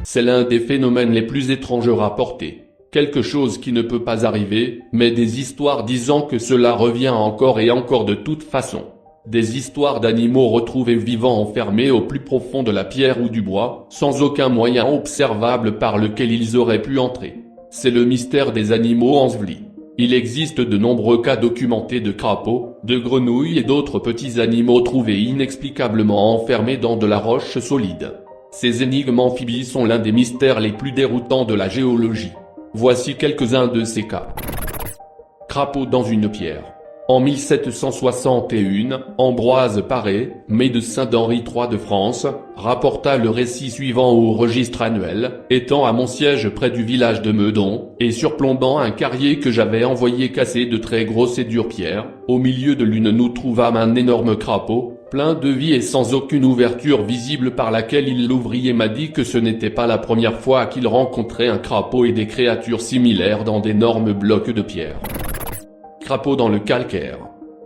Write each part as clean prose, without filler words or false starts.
C'est l'un des phénomènes les plus étranges rapportés. Quelque chose qui ne peut pas arriver, mais des histoires disant que cela revient encore et encore de toute façon. Des histoires d'animaux retrouvés vivants enfermés au plus profond de la pierre ou du bois, sans aucun moyen observable par lequel ils auraient pu entrer. C'est le mystère des animaux ensevelis. Il existe de nombreux cas documentés de crapauds, de grenouilles et d'autres petits animaux trouvés inexplicablement enfermés dans de la roche solide. Ces énigmes amphibies sont l'un des mystères les plus déroutants de la géologie. Voici quelques-uns de ces cas. Crapaud dans une pierre. En 1761, Ambroise Paré, médecin d'Henri III de France, rapporta le récit suivant au registre annuel, étant à mon siège près du village de Meudon, et surplombant un carrier que j'avais envoyé casser de très grosses et dures pierres, au milieu de l'une nous trouvâmes un énorme crapaud, plein de vie et sans aucune ouverture visible par laquelle il l'ouvrit et m'a dit que ce n'était pas la première fois qu'il rencontrait un crapaud et des créatures similaires dans d'énormes blocs de pierre. Crapaud dans le calcaire.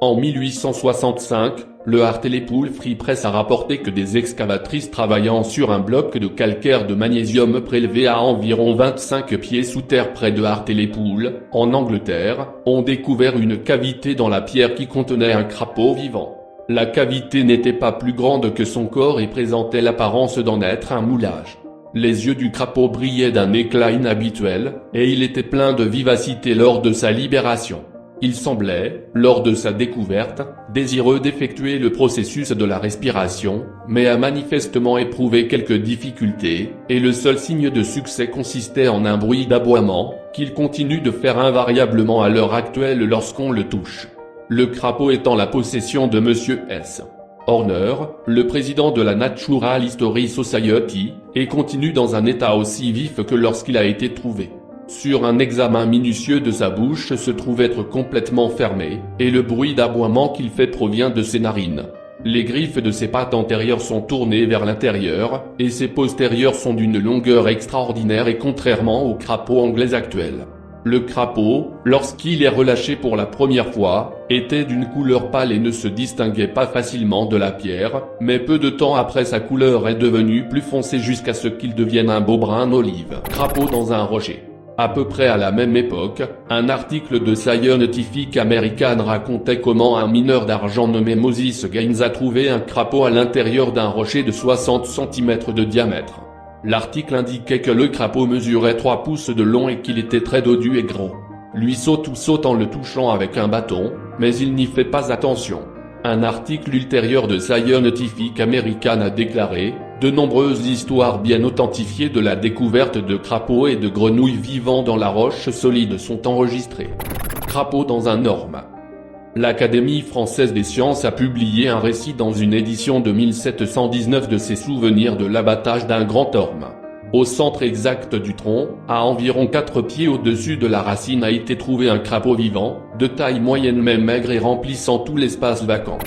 En 1865, le Hartlepool Free Press a rapporté que des excavatrices travaillant sur un bloc de calcaire de magnésium prélevé à environ 25 pieds sous terre près de Hartlepool, en Angleterre, ont découvert une cavité dans la pierre qui contenait un crapaud vivant. La cavité n'était pas plus grande que son corps et présentait l'apparence d'en être un moulage. Les yeux du crapaud brillaient d'un éclat inhabituel, et il était plein de vivacité lors de sa libération. Il semblait, lors de sa découverte, désireux d'effectuer le processus de la respiration, mais a manifestement éprouvé quelques difficultés, et le seul signe de succès consistait en un bruit d'aboiement, qu'il continue de faire invariablement à l'heure actuelle lorsqu'on le touche. Le crapaud est en la possession de Monsieur S. Horner, le président de la Natural History Society, et continue dans un état aussi vif que lorsqu'il a été trouvé. Sur un examen minutieux de sa bouche se trouve être complètement fermé, et le bruit d'aboiement qu'il fait provient de ses narines. Les griffes de ses pattes antérieures sont tournées vers l'intérieur, et ses postérieures sont d'une longueur extraordinaire et contrairement au crapaud anglais actuel. Le crapaud, lorsqu'il est relâché pour la première fois, était d'une couleur pâle et ne se distinguait pas facilement de la pierre, mais peu de temps après sa couleur est devenue plus foncée jusqu'à ce qu'il devienne un beau brun olive. Crapaud dans un rocher. À peu près à la même époque, un article de Scientific American racontait comment un mineur d'argent nommé Moses Gaines a trouvé un crapaud à l'intérieur d'un rocher de 60 cm de diamètre. L'article indiquait que le crapaud mesurait 3 pouces de long et qu'il était très dodu et gros. Lui saute en le touchant avec un bâton, mais il n'y fait pas attention. Un article ultérieur de Scientific American a déclaré: de nombreuses histoires bien authentifiées de la découverte de crapauds et de grenouilles vivant dans la roche solide sont enregistrées. Crapaud dans un orme. L'Académie française des sciences a publié un récit dans une édition de 1719 de ses souvenirs de l'abattage d'un grand orme. Au centre exact du tronc, à environ 4 pieds au-dessus de la racine a été trouvé un crapaud vivant, de taille moyenne mais maigre et remplissant tout l'espace vacant.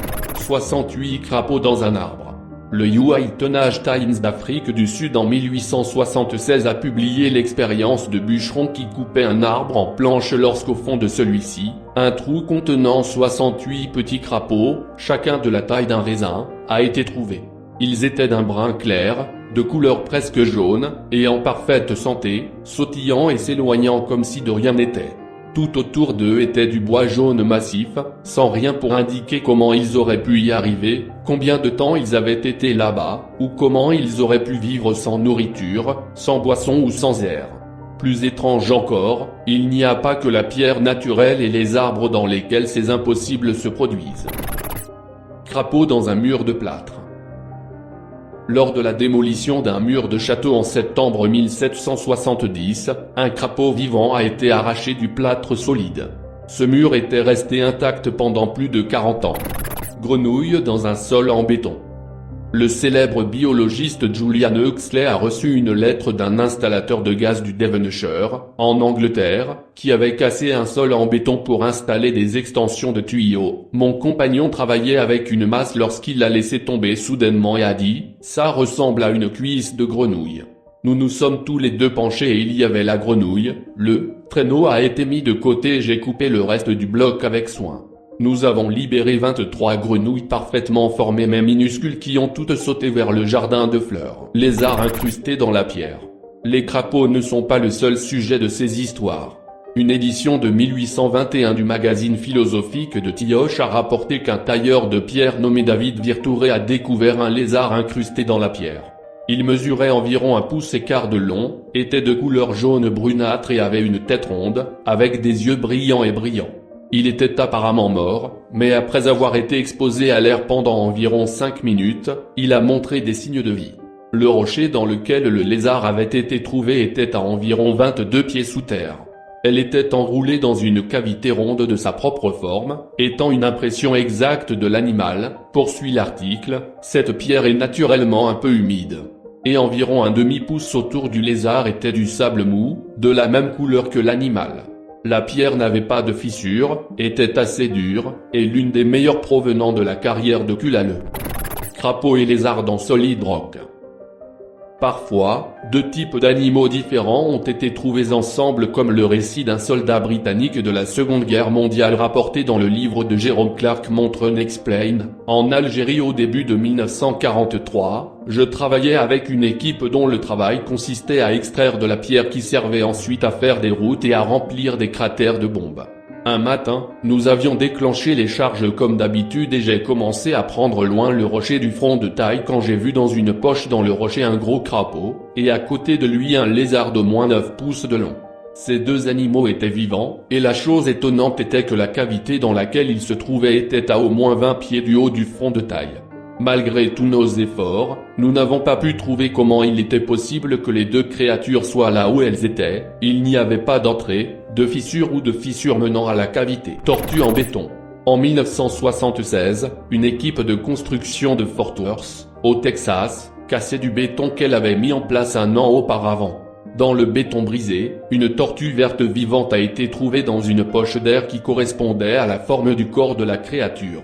68 crapauds dans un arbre. Le United Times d'Afrique du Sud en 1876 a publié l'expérience de bûcherons qui coupaient un arbre en planches lorsqu'au fond de celui-ci, un trou contenant 68 petits crapauds, chacun de la taille d'un raisin, a été trouvé. Ils étaient d'un brun clair, de couleur presque jaune, et en parfaite santé, sautillant et s'éloignant comme si de rien n'était. Tout autour d'eux était du bois jaune massif, sans rien pour indiquer comment ils auraient pu y arriver, combien de temps ils avaient été là-bas, ou comment ils auraient pu vivre sans nourriture, sans boisson ou sans air. Plus étrange encore, il n'y a pas que la pierre naturelle et les arbres dans lesquels ces impossibles se produisent. Crapaud dans un mur de plâtre. Lors de la démolition d'un mur de château en septembre 1770, un crapaud vivant a été arraché du plâtre solide. Ce mur était resté intact pendant plus de 40 ans. Grenouille dans un sol en béton. Le célèbre biologiste Julian Huxley a reçu une lettre d'un installateur de gaz du Devonshire, en Angleterre, qui avait cassé un sol en béton pour installer des extensions de tuyaux. Mon compagnon travaillait avec une masse lorsqu'il l'a laissé tomber soudainement et a dit « Ça ressemble à une cuisse de grenouille ». Nous nous sommes tous les deux penchés et il y avait la grenouille. Le traîneau a été mis de côté et j'ai coupé le reste du bloc avec soin. Nous avons libéré 23 grenouilles parfaitement formées mais minuscules qui ont toutes sauté vers le jardin de fleurs. Lézards incrustés dans la pierre. Les crapauds ne sont pas le seul sujet de ces histoires. Une édition de 1821 du magazine philosophique de Tioche a rapporté qu'un tailleur de pierre nommé David Virtouré a découvert un lézard incrusté dans la pierre. Il mesurait environ 1 pouce et quart de long, était de couleur jaune brunâtre et avait une tête ronde, avec des yeux brillants et brillants. Il était apparemment mort, mais après avoir été exposé à l'air pendant environ 5 minutes, il a montré des signes de vie. Le rocher dans lequel le lézard avait été trouvé était à environ 22 pieds sous terre. Elle était enroulée dans une cavité ronde de sa propre forme, étant une impression exacte de l'animal, poursuit l'article. Cette pierre est naturellement un peu humide. Et environ un demi-pouce autour du lézard était du sable mou, de la même couleur que l'animal. La pierre n'avait pas de fissure, était assez dure, et l'une des meilleures provenant de la carrière de Culaleu. Crapaud et lézard dans Solid Rock. Parfois, 2 types d'animaux différents ont été trouvés ensemble comme le récit d'un soldat britannique de la Seconde Guerre mondiale rapporté dans le livre de Jerome Clark montre Unexplained. En Algérie au début de 1943, je travaillais avec une équipe dont le travail consistait à extraire de la pierre qui servait ensuite à faire des routes et à remplir des cratères de bombes. Un matin, nous avions déclenché les charges comme d'habitude et j'ai commencé à prendre loin le rocher du front de taille quand j'ai vu dans une poche dans le rocher un gros crapaud, et à côté de lui un lézard d'au moins 9 pouces de long. Ces 2 animaux étaient vivants, et la chose étonnante était que la cavité dans laquelle ils se trouvaient était à au moins 20 pieds du haut du front de taille. Malgré tous nos efforts, nous n'avons pas pu trouver comment il était possible que les 2 créatures soient là où elles étaient. Il n'y avait pas d'entrée, de fissure ou de fissure menant à la cavité. Tortue en béton. En 1976, une équipe de construction de Fort Worth, au Texas, cassait du béton qu'elle avait mis en place un an auparavant. Dans le béton brisé, une tortue verte vivante a été trouvée dans une poche d'air qui correspondait à la forme du corps de la créature.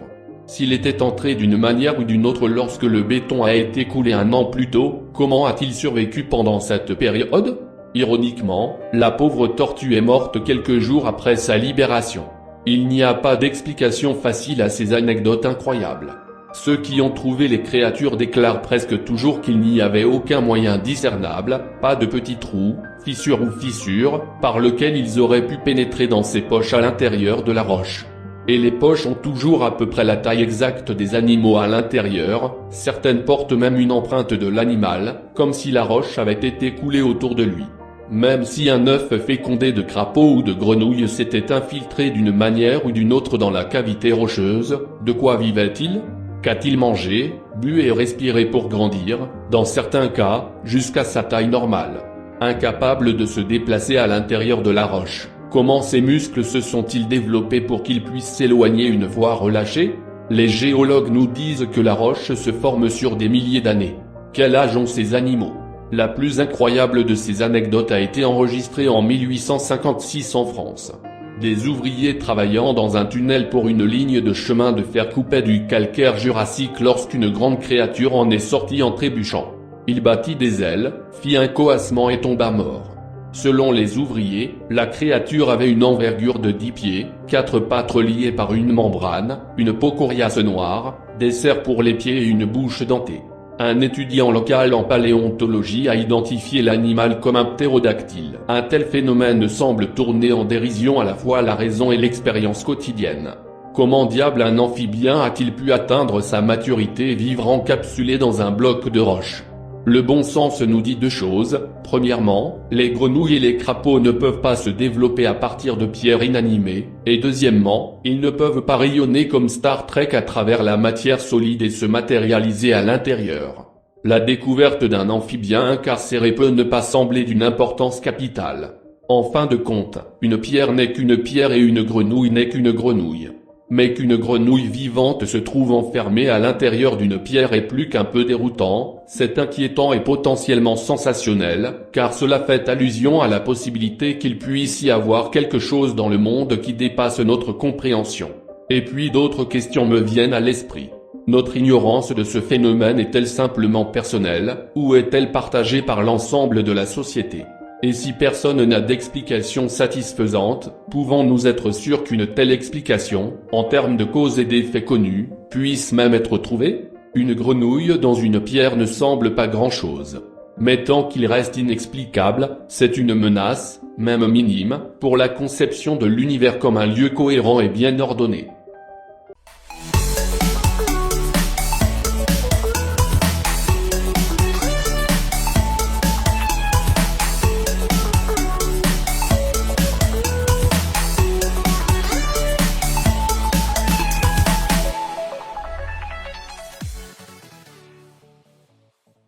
S'il était entré d'une manière ou d'une autre lorsque le béton a été coulé un an plus tôt, comment a-t-il survécu pendant cette période ? Ironiquement, la pauvre tortue est morte quelques jours après sa libération. Il n'y a pas d'explication facile à ces anecdotes incroyables. Ceux qui ont trouvé les créatures déclarent presque toujours qu'il n'y avait aucun moyen discernable, pas de petits trous, fissures ou fissures, par lequel ils auraient pu pénétrer dans ces poches à l'intérieur de la roche. Et les poches ont toujours à peu près la taille exacte des animaux à l'intérieur, certaines portent même une empreinte de l'animal, comme si la roche avait été coulée autour de lui. Même si un œuf fécondé de crapaud ou de grenouille s'était infiltré d'une manière ou d'une autre dans la cavité rocheuse, de quoi vivait-il ? Qu'a-t-il mangé, bu et respiré pour grandir, dans certains cas, jusqu'à sa taille normale ? Incapable de se déplacer à l'intérieur de la roche. Comment ces muscles se sont-ils développés pour qu'ils puissent s'éloigner une fois relâchés ? Les géologues nous disent que la roche se forme sur des milliers d'années. Quel âge ont ces animaux ? La plus incroyable de ces anecdotes a été enregistrée en 1856 en France. Des ouvriers travaillant dans un tunnel pour une ligne de chemin de fer coupaient du calcaire jurassique lorsqu'une grande créature en est sortie en trébuchant. Il battit des ailes, fit un coassement et tomba mort. Selon les ouvriers, la créature avait une envergure de 10 pieds, 4 pattes reliées par une membrane, une peau coriace noire, des serres pour les pieds et une bouche dentée. Un étudiant local en paléontologie a identifié l'animal comme un ptérodactyle. Un tel phénomène semble tourner en dérision à la fois la raison et l'expérience quotidienne. Comment diable un amphibien a-t-il pu atteindre sa maturité et vivre encapsulé dans un bloc de roche ? Le bon sens nous dit 2 choses. Premièrement, les grenouilles et les crapauds ne peuvent pas se développer à partir de pierres inanimées, et deuxièmement, ils ne peuvent pas rayonner comme Star Trek à travers la matière solide et se matérialiser à l'intérieur. La découverte d'un amphibien incarcéré peut ne pas sembler d'une importance capitale. En fin de compte, une pierre n'est qu'une pierre et une grenouille n'est qu'une grenouille. Mais qu'une grenouille vivante se trouve enfermée à l'intérieur d'une pierre est plus qu'un peu déroutant, c'est inquiétant et potentiellement sensationnel, car cela fait allusion à la possibilité qu'il puisse y avoir quelque chose dans le monde qui dépasse notre compréhension. Et puis d'autres questions me viennent à l'esprit. Notre ignorance de ce phénomène est-elle simplement personnelle, ou est-elle partagée par l'ensemble de la société ? Et si personne n'a d'explication satisfaisante, pouvons-nous être sûrs qu'une telle explication, en termes de cause et d'effet connus, puisse même être trouvée ? Une grenouille dans une pierre ne semble pas grand-chose. Mais tant qu'il reste inexplicable, c'est une menace, même minime, pour la conception de l'univers comme un lieu cohérent et bien ordonné.